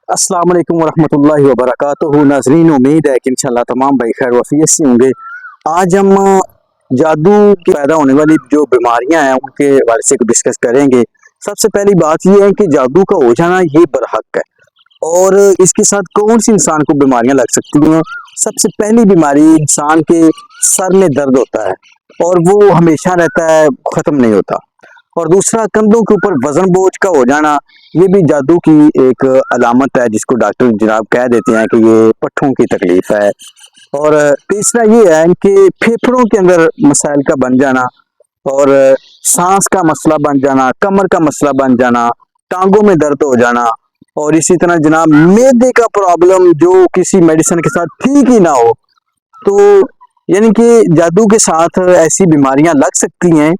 السلام علیکم ورحمۃ اللہ وبرکاتہ ناظرین، امید ہے کہ انشاءاللہ تمام بھائی خیر وفیت سے ہوں گے۔ آج ہم جادو کی پیدا ہونے والی جو بیماریاں ہیں ان کے بارے سے ڈسکس کریں گے۔ سب سے پہلی بات یہ ہے کہ جادو کا ہو جانا یہ برحق ہے، اور اس کے ساتھ کون سی انسان کو بیماریاں لگ سکتی ہیں۔ سب سے پہلی بیماری انسان کے سر میں درد ہوتا ہے، اور وہ ہمیشہ رہتا ہے، ختم نہیں ہوتا۔ اور دوسرا، کندھوں کے اوپر وزن بوجھ کا ہو جانا، یہ بھی جادو کی ایک علامت ہے، جس کو ڈاکٹر جناب کہہ دیتے ہیں کہ یہ پٹھوں کی تکلیف ہے۔ اور تیسرا یہ ہے کہ پھیپھڑوں کے اندر مسائل کا بن جانا، اور سانس کا مسئلہ بن جانا، کمر کا مسئلہ بن جانا، ٹانگوں میں درد ہو جانا، اور اسی طرح جناب معدے کا پرابلم جو کسی میڈیسن کے ساتھ ٹھیک ہی نہ ہو۔ تو یعنی کہ جادو کے ساتھ ایسی بیماریاں لگ سکتی ہیں۔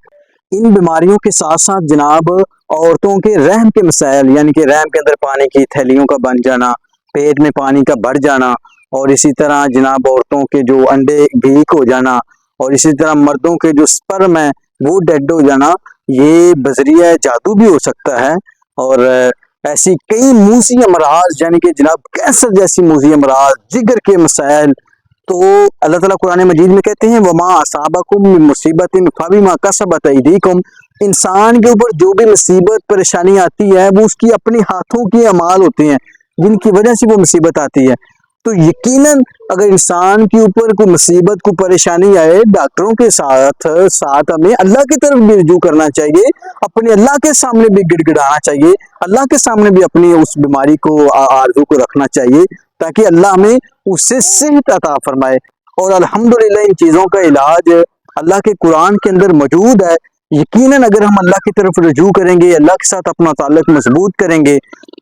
ان بیماریوں کے ساتھ ساتھ جناب عورتوں کے رحم کے مسائل، یعنی کہ رحم کے اندر پانی کی تھیلیوں کا بن جانا، پیٹ میں پانی کا بڑھ جانا، اور اسی طرح جناب عورتوں کے جو انڈے ویک ہو جانا، اور اسی طرح مردوں کے جو سپرم ہے وہ ڈیڈ ہو جانا، یہ بذریعہ جادو بھی ہو سکتا ہے۔ اور ایسی کئی موذی امراض، یعنی کہ جناب کینسر جیسی موذی امراض، جگر کے مسائل، تو اللہ تعالیٰ قرآن مجید میں کہتے ہیں وما اصابکم من مصیبت فبما کسبت ایدیکم، انسان کے اوپر جو بھی مصیبت پریشانی آتی ہے وہ اس کی اپنے ہاتھوں کے اعمال ہوتے ہیں جن کی وجہ سے وہ مصیبت آتی ہے۔ تو یقیناً اگر انسان کے اوپر کوئی مصیبت کوئی پریشانی آئے، ڈاکٹروں کے ساتھ ساتھ ہمیں اللہ کی طرف بھی رجوع کرنا چاہیے، اپنے اللہ کے سامنے بھی گڑ گڑانا چاہیے، اللہ کے سامنے بھی اپنی اس بیماری کو آرزو کو رکھنا چاہیے، تاکہ اللہ ہمیں اس سے صحت عطا فرمائے۔ اور الحمدللہ ان چیزوں کا علاج اللہ کے قرآن کے اندر موجود ہے۔ یقیناً اگر ہم اللہ کی طرف رجوع کریں گے، اللہ کے ساتھ اپنا تعلق مضبوط کریں گے،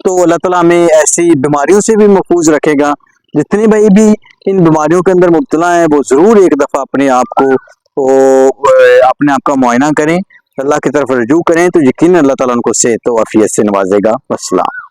تو اللہ تعالیٰ ہمیں ایسی بیماریوں سے بھی محفوظ رکھے گا۔ جتنے بھائی بھی ان بیماریوں کے اندر مبتلا ہیں وہ ضرور ایک دفعہ اپنے آپ کا معائنہ کریں، اللہ کی طرف رجوع کریں، تو یقیناً اللہ تعالیٰ ان کو صحت و عافیت سے نوازے گا۔ والسلام۔